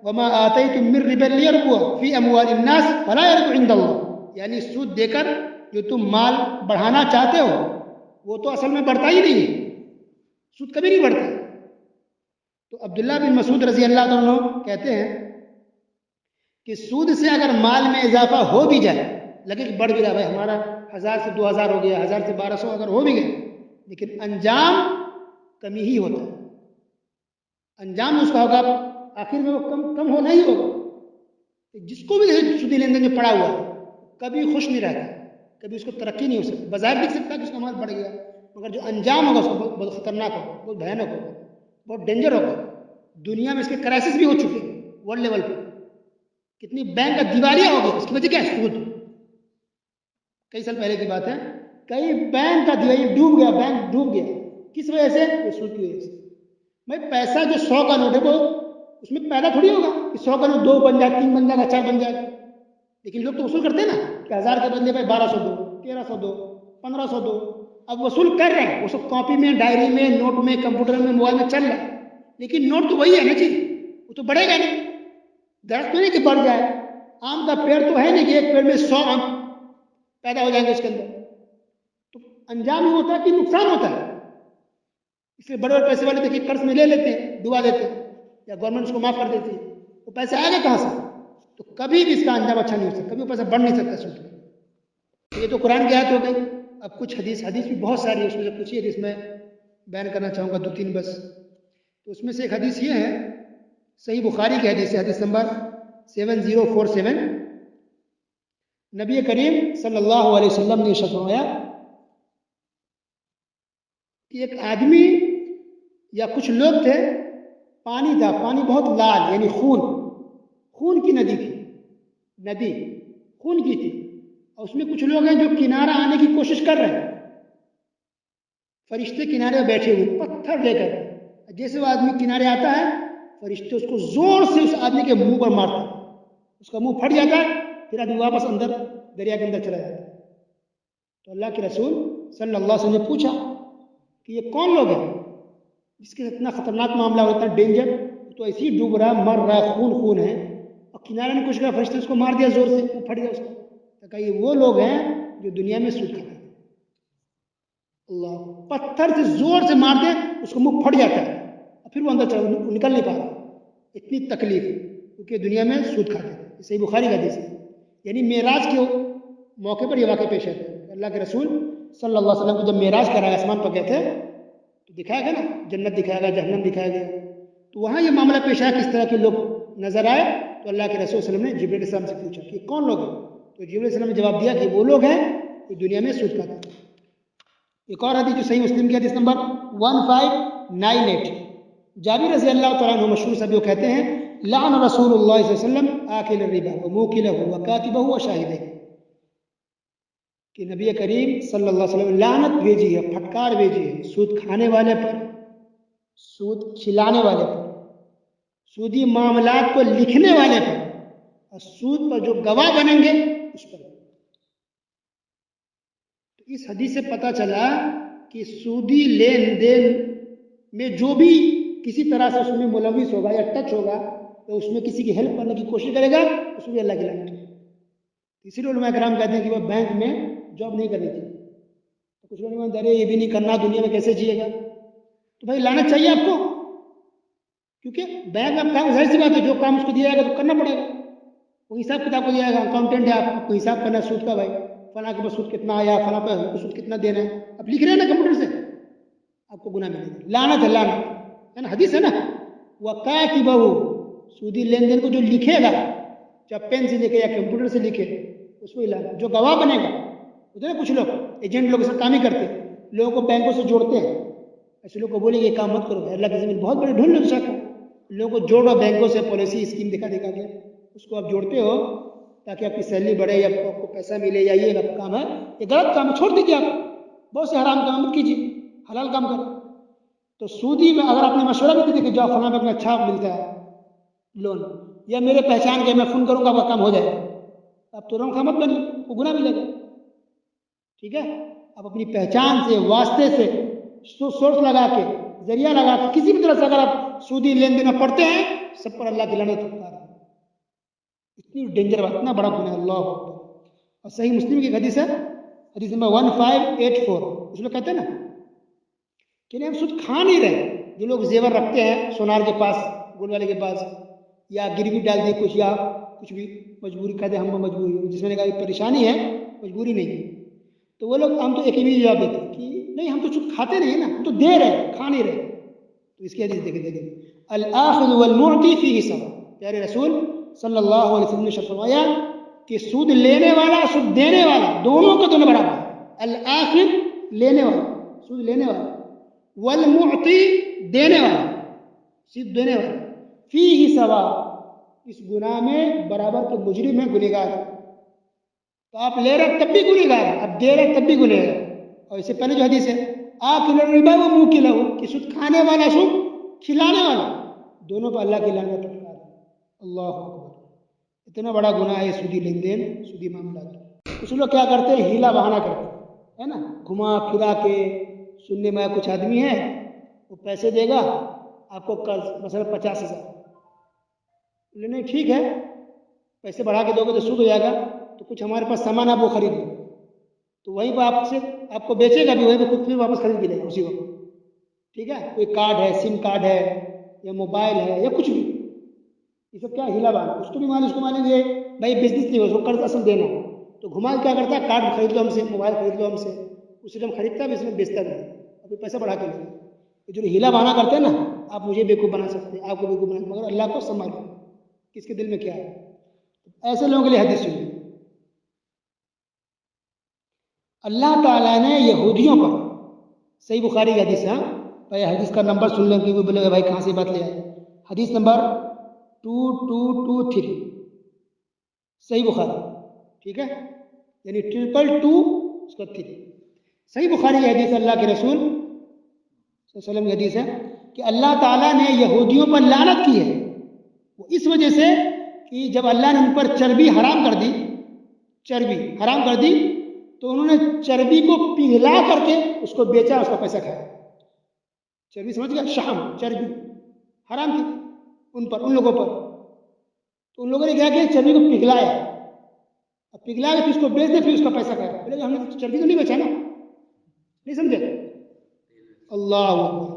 وما آتیتم من ربا لیربو فی اموال الناس فلا یربو عند اللہ، یعنی سود دے کر جو تم مال بڑھانا چاہتے ہو وہ تو اصل میں بڑھتا ہی نہیں ہے، سود کبھی نہیں بڑھتا. تو عبداللہ بن مسعود رضی اللہ عنہ کہتے ہیں کہ سود سے اگر مال میں اضافہ ہو بھی جائے، لگے کہ بڑھ بھی رہا، بھائی ہمارا 1000 سے 2000 ہو گیا، 1000 سے 1200 اگر ہو بھی گئے، لیکن انجام کمی ہی ہوتا ہے. انجام اس کا ہوگا آخر میں وہ کم ہونا ہی ہوگا. جس کو بھی سودی لین دین میں پڑا ہوا ہے کبھی خوش نہیں رہتا، کبھی اس کو ترقی نہیں ہو سکتی. بظاہر دکھ سکتا ہے کہ اس کا مال بڑھ گیا، مگر جو انجام ہوگا اس کو بہت خطرناک ہوگا، بہت بھیانک ہوگا، بہت ڈینجر ہوگا. دنیا میں اس کے کرائسس بھی ہو چکے ہیں ورلڈ لیول پہ. کتنی بینک کا دیوالیہ ہو گیا، اس کی وجہ کیا ہے؟ سود. کئی سال پہلے کی بات ہے، کئی بینک کا دیوالیہ ڈوب گیا، بینک ڈوب گیا. کس وجہ سے؟ سود کی وجہ سے. بھائی پیسہ جو 100 کا نوٹ ہے وہ اس میں پیدا تھوڑی ہوگا کہ 100 کا نوٹ 2 بن جائے، 3 بن جائے، 4 بن جائے. لیکن لوگ تو وصول کرتے ہیں نا کہ 1000 کے بدلے بھائی 1200 دو، 1300 دو، 1500 دو. اب وصول کر رہے ہیں، وہ سب کاپی میں، ڈائری میں، نوٹ میں، کمپیوٹر میں، موبائل میں چل رہا ہے، لیکن نوٹ تو وہی ہے نا جی، وہ تو بڑھے گا نہیں. درخت تو نہیں کہ بڑھ جائے، آم کا پیڑ تو ہے نہیں کہ ایک پیڑ میں 100 آم پیدا ہو جائیں گے اس کے اندر. تو انجام یہ ہوتا ہے کہ نقصان ہوتا ہے. اس لیے بڑے بڑے پیسے والے دیکھیے قرض میں لے لیتے ہیں، ڈبا دیتے ہیں، یا گورنمنٹ اس کو معاف کر دیتی ہے. وہ پیسے آئے گا کہاں سے؟ تو کبھی بھی اس کا انجام اچھا نہیں ہو سکتا، کبھی وہ پیسہ بڑھ نہیں سکتا سود میں. یہ تو قرآن کی آیت ہو گئی. اب کچھ حدیث بھی بہت ساری ہے، اس میں سے کچھ ہی حدیث میں بیان کرنا چاہوں گا، 2-3 بس. تو اس میں سے ایک حدیث یہ ہے، صحیح بخاری کی حدیث ہے، حدیث نمبر 7047. نبی کریم صلی اللہ علیہ وسلم نے ارشاد فرمایا کہ ایک آدمی یا کچھ لوگ تھے، پانی تھا، پانی بہت لال، یعنی خون کی ندی تھی، ندی خون کی تھی. اور اس میں کچھ لوگ ہیں جو کنارہ آنے کی کوشش کر رہے ہیں. فرشتے کنارے بیٹھے ہوئے پتھر لے کر، جیسے وہ آدمی کنارے آتا ہے فرشتے اس کو زور سے اس آدمی کے منہ پر مارتے ہیں، اس کا منہ پھٹ جاتا ہے، پھر آدمی واپس اندر دریا کے اندر چلا جاتا ہے. تو اللہ کے رسول صلی اللہ علیہ وسلم نے پوچھا کہ یہ کون لوگ ہیں جس کے اتنا خطرناک معاملہ ہوتا ہے، ڈینجر، تو ایسے ہی ڈوب رہا، مر رہا، خون ہے، اور کنارے نے کچھ کہا، فرشتے اس کو مار دیا زور سے، وہ پھٹ گیا اس کا. تو کہا یہ وہ لوگ ہیں جو دنیا میں سود کھاتے ہیں. اللہ پتھر سے زور سے مار دے اس کو منہ پھٹ جاتا ہے. پھر وہ اندر نکل نہیں پا رہا، اتنی تکلیف، کیونکہ دنیا میں سود کھاتے تھے. صحیح بخاری کا حدیث ہے. یعنی معراج کے موقع پر یہ واقعہ پیش ہے. اللہ کے رسول صلی اللہ علیہ وسلم کو جب معراج کرایا، آسمان پر گئے تھے، تو دکھایا گیا نا، جنت دکھایا گیا، جہنم دکھایا گیا. تو وہاں یہ معاملہ پیش آیا، کس طرح کے لوگ نظر آئے. تو اللہ کے رسول صلی اللہ علیہ وسلم نے جبرائیل علیہ السلام سے پوچھا کہ کون لوگ ہیں. تو جبرائیل علیہ السلام نے جواب دیا کہ وہ لوگ ہیں جو دنیا میں سود کھاتے ہیں. ایک اور حدیث جو صحیح مسلم کی حدیث نمبر 1598، جابر رضی اللہ تعالیٰ عنہ مشہور صحابی، وہ کہتے ہیں لعن رسول اللہ صلی اللہ علیہ وسلم آکل الربا وموکلہ وکاتبہ وشاہدہ، کہ نبی کریم صلی اللہ علیہ وسلم لعنت بھیجی ہے، پھٹکار بھیجی ہے سود کھانے والے پر، سود کھلانے والے پر، سودی معاملات کو لکھنے والے پر، اور سود پر جو گواہ بنیں گے اس پر. تو اس حدیث سے پتہ چلا کہ سودی لین دین میں جو بھی کسی طرح سے اس میں ملوث ہوگا یا ٹچ ہوگا، تو اس میں کسی کی ہیلپ کرنے کی کوشش کرے گا، اس میں اللہ کی لعنت ہے. اسی لیے علماء کرام کہتے ہیں کہ وہ بینک میں جاب نہیں کرنی چاہیے. کچھ لوگ ڈرے یہ بھی نہیں کرنا، دنیا میں کیسے جیے گا. تو بھائی لعنت چاہیے آپ کو، کیونکہ بینک میں کام ظاہر سی بات ہے، جو کام اس کو دیا جائے گا تو کرنا پڑے گا. وہ حساب کتاب کو دیا جائے گا، اکاؤنٹنٹ ہے، آپ کو حساب کرنا سود کا، بھائی فلاں کے پاس سود کتنا آیا، فلاں پہ ہم کو سود کتنا دینا ہے، اب لکھ رہے ہیں نا کمپیوٹر سے، آپ کو گناہ ملے گا. لعنت ہے، لعنت ہے نا، حدیث ہے نا. وَقَاتِبَهُ، سودی لین دین کو جو لکھے گا، چاہے پین سے لکھے یا کمپیوٹر سے لکھے، اس کو لعنت. جو گواہ بنے گا، ہوتے ہیں کچھ لوگ ایجنٹ لوگ سب کام ہی کرتے ہیں، لوگوں کو بینکوں سے جوڑتے ہیں. ایسے لوگ کو بولیں گے یہ کام مت کرو، اللہ کی زمین بہت بڑی ڈھونڈ لو سکتا، لوگوں کو جوڑو بینکوں سے، پالیسی اسکیم دکھا دکھا کے اس کو آپ جوڑتے ہو تاکہ آپ کی سیلری بڑھے یا آپ کو پیسہ ملے، یا یہ کام ہے، یہ غلط کام ہے، چھوڑ دیجیے. آپ بہت سے حرام کام مت کیجیے، حلال کام کریں. تو سودی میں اگر آپ نے مشورہ بھی دے کہ جاؤ فلاں بینک میں اچھا ملتا ہے لون، یا میرے پہچان کے میں فون کروں گا وہ کام ہو جائے گا، اب تو رنگ مت بنی، وہ گناہ ملے گا. ٹھیک ہے، آپ اپنی پہچان سے، واسطے سے، سورس لگا کے، ذریعہ لگا کے، کسی بھی طرح سے اگر آپ سودی لین دین پڑھتے ہیں، سب پر اللہ کی لعنت ہے. اتنی ڈینجر بات، اتنا بڑا گناہ، اللہ اکبر. اور صحیح مسلم کی حدیث ہے، حدیث نمبر 1584، اس میں کہتے ہیں نا کہ نہیں ہم سود کھا نہیں رہے. جو لوگ زیور رکھتے ہیں سونار کے پاس، گول والے کے پاس، یا گروی ڈال دی کچھ، یا کچھ بھی مجبوری کہتے ہیں، ہم مجبوری، جس میں نے کہا پریشانی ہے، مجبوری نہیں، تو وہ لوگ ہم تو ایک ہی جواب دیتے کہ نہیں ہم تو سود کھاتے نہیں نا، ہم تو دے رہے، کھا نہیں رہے. تو اس کی حدیث دیکھیں الآخذ والمعطی فیہ سواء. پیارے رسول صلی اللہ علیہ وسلم نے فرمایا کہ سود لینے والا، سود دینے والا، دونوں کا دونوں برابر ہے. الآخذ لینے والا، سود لینے والا، والمعطی دینے والا، سود دینے والا، فیہ سواء، اس گناہ میں برابر کے مجرم ہے، گنہگار ہے. تو آپ لے رہے تب بھی گنہگار ہے، آپ دے رہے تب بھی گنہگار. اور اس سے پہلے جو حدیث ہے آکل الربا وموکلہ، کہ سود کھانے والا، سود کھلانے والا، دونوں پر اللہ کی لعنت ہے. اللہ اکبر. اتنا بڑا گناہ ہے سودی لین دین، سودی معاملات. کچھ لوگ کیا کرتے ہیں، ہیلا بہانہ کرتے ہیں نا، گھما پھرا کے. سننے میں کچھ آدمی ہے وہ پیسے دے گا آپ کو قرض، مثلا 50,000 لینے، ٹھیک ہے پیسے بڑھا کے دو گے تو سود ہو جائے گا، تو کچھ ہمارے پاس سامان آپ وہ خرید لو، تو وہیں پہ آپ کو بیچے گا بھی، وہیں پہ خود پھر واپس خرید کے لے گا اسی وقت. ٹھیک ہے، کوئی کارڈ ہے، سم کارڈ ہے، یا موبائل ہے، یا کچھ بھی، یہ سب کیا ہیلا بان. اس کو بھی مان، اس کو مانیں گے بھائی بزنس نہیں ہو، اس کو قرض اصل دینا. تو گھما کیا کرتا ہے، کارڈ خرید لو ہم سے، موبائل خرید لو ہم سے، اسی ٹائم خریدتا بھی، اس میں بیچتا بھی، ابھی پیسہ بڑھا کے لے. جو ہیلا بہانہ کرتے ہیں نا، آپ مجھے بیوقوف بنا سکتے ہیں، آپ کو بیوقوف بنا، مگر اللہ کو سنبھالو کس کے دل میں کیا ہے. ایسے لوگوں کے لیے حدیث سنیے. اللہ تعالیٰ نے یہودیوں پر، صحیح بخاری کی حدیث ہے، بھائی حدیث کا نمبر سن لیں کہ وہ بولے گا بھائی کہاں سے بات لے آئے. حدیث نمبر 2223، صحیح بخاری، ٹھیک ہے، یعنی 222 اس کا 3. صحیح بخاری کی حدیث، اللہ کے رسول صلی اللہ علیہ وسلم کی حدیث ہے کہ اللہ تعالیٰ نے یہودیوں پر لعنت کی ہے، وہ اس وجہ سے کہ جب اللہ نے ان پر چربی حرام کر دی، چربی حرام کر دی، تو انہوں نے چربی کو پگھلا کر کے اس کو بیچا، اس کا پیسہ کھایا. چربی سمجھ گیا، شحم، چربی حرام تھی ان پر، ان لوگوں پر. تو ان لوگوں نے کیا کیا، چربی کو پگھلایا، اب پگھلا کے پھر اس کو بیچ دے، پھر اس کا پیسہ کھایا. بولے ہم نے چربی تو نہیں بیچا نا، نہیں سمجھے. اللہ اکبر.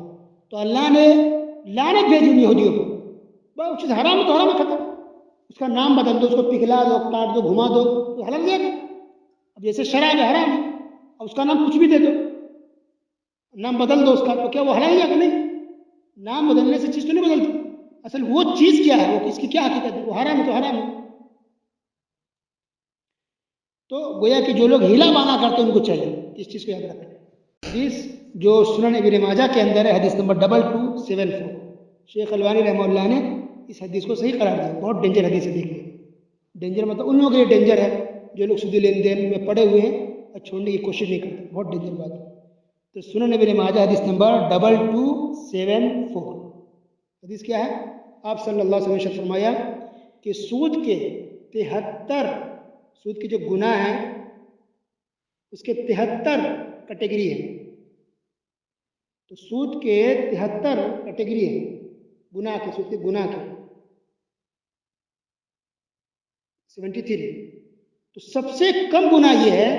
تو اللہ نے لعنت بھیجی ان یہودیوں کو، بس وہ چیز حرام ہے تو حرام ہے، ختم، اس کا نام بدل دو، اس کو پگھلا دو، کاٹ دو، گھما دو، تو حلال دیا گیا۔ اب جیسے شراب ہے حرام ہے، اب اس کا نام کچھ بھی دے دو، نام بدل دو اس کا، تو کیا وہ حلال ہے کہ نہیں؟ نام بدلنے سے چیز تو نہیں بدلتی، اصل وہ چیز کیا ہے، وہ اس کی کیا حقیقت ہے، وہ حرام ہے تو حرام ہے۔ تو گویا کہ جو لوگ ہیلا بانا کرتے ہیں ان کو چاہیے اس چیز کو یاد رکھیں۔ حدیث جو سنن ابن ماجہ کے اندر ہے، حدیث نمبر 2274، شیخ البانی رحمہ اللہ نے اس حدیث کو صحیح قرار دیا، بہت ڈینجر حدیث ہے، دیکھیے ڈینجر مطلب ان لوگوں کے لیے ڈینجر ہے جو لوگ سودی لین دین میں پڑے ہوئے ہیں اور چھوڑنے کی کوشش نہیں کرتے، بہت ڈینجر بات ہے۔ تو سنن ابن ماجہ حدیث نمبر 2274، حدیث کیا ہے؟ آپ صلی اللہ علیہ وسلم نے فرمایا کہ سود کے 73، سود کے جو گناہ ہیں اس کے 73 کیٹیگری ہیں، تو سود کے 73 کیٹیگری ہیں گناہ کے، سود کے گناہ کے 73۔ تو سب سے کم گناہ یہ ہے،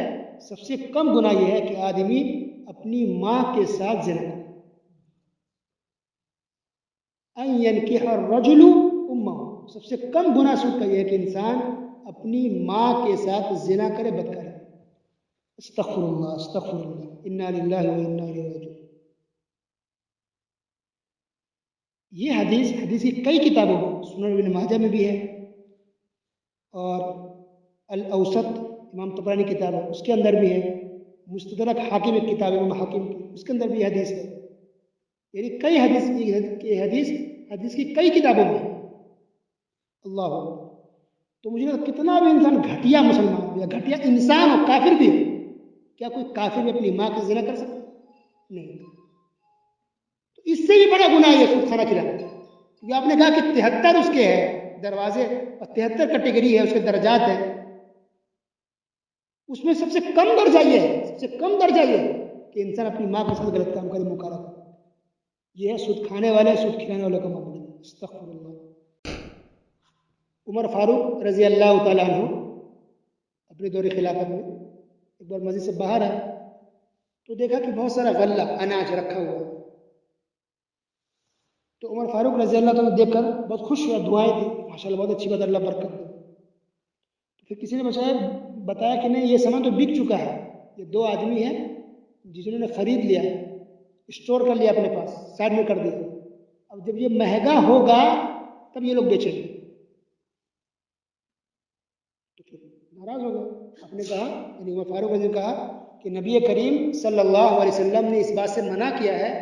سب سے کم گناہ یہ ہے کہ آدمی اپنی ماں کے ساتھ زنا کرے، ان ينكح الرجل امه، سب سے کم گناہ سود کا یہ ہے کہ انسان اپنی ماں کے ساتھ زنا کرے، بدکاری۔ استغفر اللہ، استغفر اللہ، انا للہ و انا الیہ راجعون۔ یہ حدیث کی کئی کتابوں میں، سنن ابن ماجہ میں بھی ہے، اور الاوسط امام طبرانی کتاب ہے اس کے اندر بھی ہے، مستدرک حاکم ایک کتاب ہے امام حاکم کی، اس کے اندر بھی حدیث ہے، یعنی کئی حدیث کی کئی کتابوں میں ہے۔ اللہ اکبر۔ تو مجھے لگتا ہے کتنا بھی انسان گھٹیا مسلمان ہو یا گھٹیا انسان ہو، کافر بھی ہو، کیا کوئی کافر بھی اپنی ماں کی زنا کر سکتا؟ نہیں۔ تو اس سے بھی بڑا گناہ ہے سود کھانا کھلانا، کیونکہ آپ نے کہا کہ 73 اس کے ہے دروازے اور 73 کیٹیگری ہے، اس کے درجات ہیں، اس میں سب سے کم درجہ یہ ہے، سب سے کم درجہ یہ ہے کہ انسان اپنی ماں کے ساتھ غلط کام کرے، مکالمہ کرے۔ یہ ہے سود کھانے والے، سود کھلانے والوں کا معاملہ۔ استغفر اللہ۔ عمر فاروق رضی اللہ تعالیٰ عنہ اپنے دور خلافت میں ایک بار مسجد سے باہر آئے تو دیکھا کہ بہت سارا غلہ اناج رکھا ہوا ہے، تو عمر فاروق رضی اللہ تعالیٰ دیکھ کر بہت خوش ہوا، دعائیں دی، ماشاء اللہ بہت اچھی بات، اللہ برکت دے۔ پھر کسی نے بتایا کہ نہیں، یہ سامان تو بک چکا ہے، یہ دو آدمی ہیں جنہوں نے خرید لیا، اسٹور کر لیا اپنے پاس، سائڈ میں کر دیا، اب جب یہ مہنگا ہوگا تب یہ لوگ بیچیں گے۔ تو پھر ناراض ہو گئے، آپ نے کہا، یعنی عمر فاروق نے کہا کہ نبی کریم صلی اللہ علیہ وسلم نے اس بات سے منع کیا ہے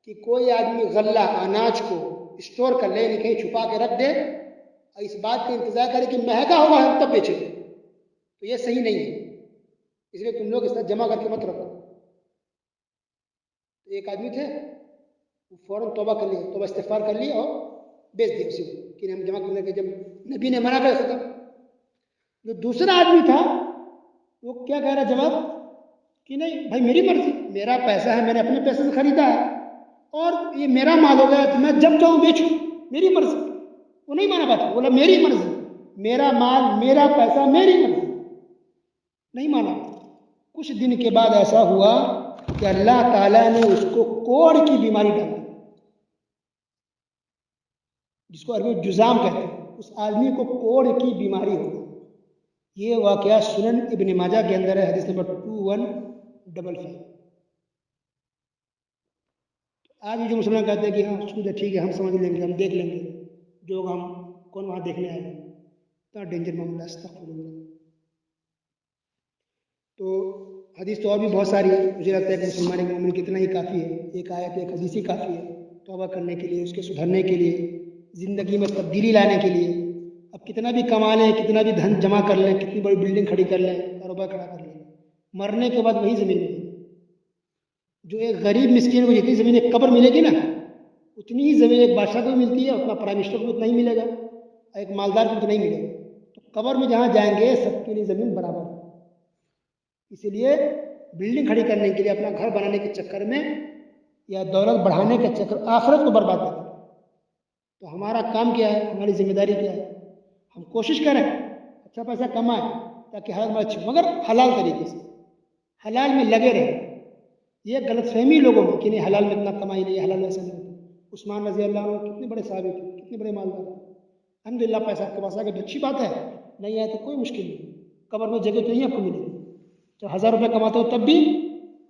کہ کوئی آدمی غلہ اناج کو اسٹور کر لے، یعنی کہیں چھپا کے رکھ دے اور اس بات کا انتظار کرے کہ مہنگا ہوگا ہم تب بیچیں، تو یہ صحیح نہیں ہے، اس لیے تم لوگ اس طرح جمع کر کے مت رکھو۔ تو ایک آدمی تھے، وہ فوراً توبہ کر لیا، توبہ استغفار کر لی اور بیچ دیا اسی کو کہ ہم جمع کرنے کے، جب نبی نے منع کر ختم۔ جو دوسرا آدمی تھا وہ کیا کہہ رہا جواب کہ نہیں بھائی، میری مرضی، میرا پیسہ ہے، میں نے اپنے پیسے سے خریدا ہے اور یہ میرا مال ہو گیا، تو میں جب چاہوں بیچوں، میری مرضی۔ وہ نہیں مانا بات، بولا میری مرضی، میرا مال، میرا پیسہ، میری مرضی، نہیں مانا۔ کچھ دن کے بعد ایسا ہوا کہ اللہ تعالیٰ نے اس کو کوڑ کی بیماری ڈال دی، جس کو عربی جزام کہتے ہیں، اس آدمی کو کوڑ کی بیماری ہو گئی۔ یہ واقعہ سنن ابن ماجہ کے اندر ہے، حدیث نمبر 2155۔ آج بھی جو مسلمان کہتے ہیں کہ ہاں سود ہے، ٹھیک ہے، ہم سمجھ لیں گے، ہم دیکھ لیں گے، جو ہم کون وہاں دیکھنے آئے گا، اتنا ڈینجر معاملہ، استغفر اللہ۔ تو حدیث تو اور بھی بہت ساری ہے، مجھے لگتا ہے کہ مسلمان مومن کتنا ہی کافی ہے، ایک آیت ایک حدیث ہی کافی ہے توبہ کرنے کے لیے، اس کے سدھرنے کے لیے، زندگی میں تبدیلی لانے کے لیے۔ اب کتنا بھی کما لیں، کتنا بھی دھن جمع کر لیں، کتنی بڑی بلڈنگ کھڑی کر لیں، کاروبار کھڑا کر لیں، مرنے کے بعد وہی زمین ملے گی۔ جو ایک غریب مسکین کو جتنی زمین ایک قبر ملے گی نا، اتنی ہی زمین ایک بادشاہ کو ملتی ہے، اپنا پرائم منسٹر کو اتنا ہی ملے گا، ایک مالدار کو اتنا ہی ملے گا۔ تو قبر میں جہاں جائیں گے سب کے لیے زمین برابر ہے، اسی لیے بلڈنگ کھڑی کرنے کے لیے، اپنا گھر بنانے کے چکر میں یا دولت بڑھانے کے چکر، آخرت کو برباد کریں۔ تو ہمارا کام کیا ہے، ہماری ذمہ داری کیا ہے؟ ہم کوشش کریں اچھا پیسہ کمائیں تاکہ حالت میں اچھی، مگر حلال طریقے سے، حلال میں لگے رہیں۔ یہ غلط فہمی لوگوں میں کہ نہیں حلال میں اتنا کمائی نہیں، حلال ایسا نہیں ہوتا، عثمان رضی اللہ عنہ کتنے بڑے صحابی تھے، کتنے بڑے مالدار تھے. الحمدللہ پیسہ آپ کے پاس آ گیا تو اچھی بات ہے، نہیں آئے تو کوئی مشکل نہیں، قبر میں جگہ تو نہیں آپ کو ملے گی. چاہے 1000 روپے کماتے ہو تب بھی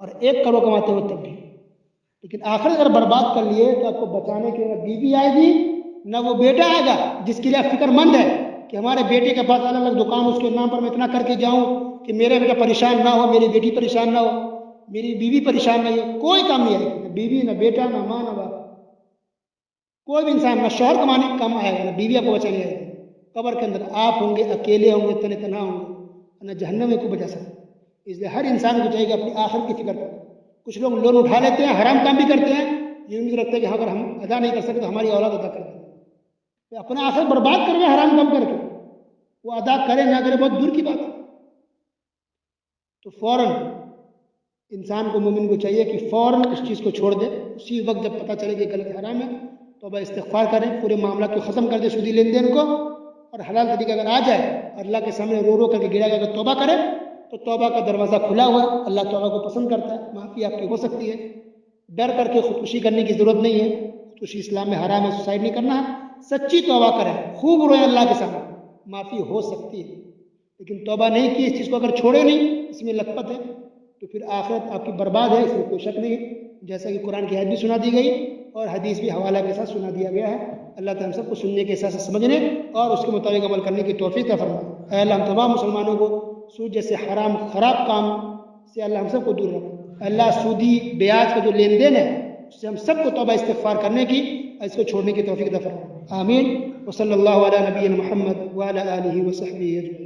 اور 1 کروڑ کماتے ہو تب بھی. لیکن آخر اگر برباد کر لیے تو آپ کو بچانے کے نہ بیوی آئے گی نہ وہ بیٹا آئے گا جس کے لیے آپ فکر مند ہے کہ ہمارے بیٹے کے پاس الگ الگ دکان اس کے نام پر میں اتنا کر کے جاؤں کہ میرا بیٹا پریشان نہ ہو، میری بیٹی پریشان نہ ہو، میری بیوی پریشان نہ ہو. کوئی کام نہیں آئے گی، نہ بیوی نہ بیٹا نہ ماں نہ باپ، کوئی بھی انسان، نہ شوہر کمانے کا کام آئے گا نہ بیوی آپ کو بچانے آئے گی. قبر کے اندر آپ ہوں گے، اکیلے ہوں گے، تنہے تنہا ہوں گے، نہ جہنم میں کو بچا سکتے. اس لیے ہر انسان کو چاہیے کہ اپنی آخرت کی فکر کرے. کچھ لوگ لون اٹھا لیتے ہیں، حرام کام بھی کرتے ہیں، یہ امید رکھتے ہیں کہ اگر ہم ادا نہیں کر سکتے تو ہماری اولاد ادا کر دیں. تو اپنا آخرت برباد کر رہے حرام کام کر کے، وہ ادا کرے نہ کرے بہت دور کی بات ہے. تو فوراً انسان کو، مومن کو چاہیے کہ فوراً اس چیز کو چھوڑ دے. اسی وقت جب پتہ چلے کہ غلط حرام ہے توبہ استغفار کریں، پورے معاملات کو ختم کر دے، سودی لین دین کو، اور حلال طریقہ اگر آ جائے اور اللہ کے سامنے رو رو کر کے گڑا کر کے توبہ کرے تو توبہ کا دروازہ کھلا ہوا ہے. اللہ توبہ کو پسند کرتا ہے، معافی آپ کی ہو سکتی ہے. ڈر کر کے خودکشی کرنے کی ضرورت نہیں ہے، خودکشی اسلام میں حرام ہے، سوسائڈ نہیں کرنا ہے. سچی توبہ کریں، خوب روئیں اللہ کے سامنے، معافی ہو سکتی ہے. لیکن توبہ نہیں کی، اس چیز کو اگر چھوڑے نہیں، اس میں لت پت ہے، تو پھر آخرت آپ کی برباد ہے، اس میں کوئی شک نہیں ہے. جیسا کہ قرآن کی آیت بھی سنا دی گئی اور حدیث بھی حوالہ کے ساتھ سنا دیا گیا ہے. اللہ تعالیٰ ہم سب کو سننے کے ساتھ سمجھنے اور اس کے مطابق عمل کرنے کی توفیق عطا فرمائے. اے اللہ ہم تمام مسلمانوں کو سود جیسے حرام خراب کام سے اللہ ہم سب کو دور رکھے. اللہ سودی بیاج کا جو لین دین ہے اس سے ہم سب کو توبہ استغفار کرنے کی اور اس کو چھوڑنے کی توفیق عطا فرمائے. آمین. وصلی اللہ علی نبی محمد وعلی آلہ وصحبہ اجمعین.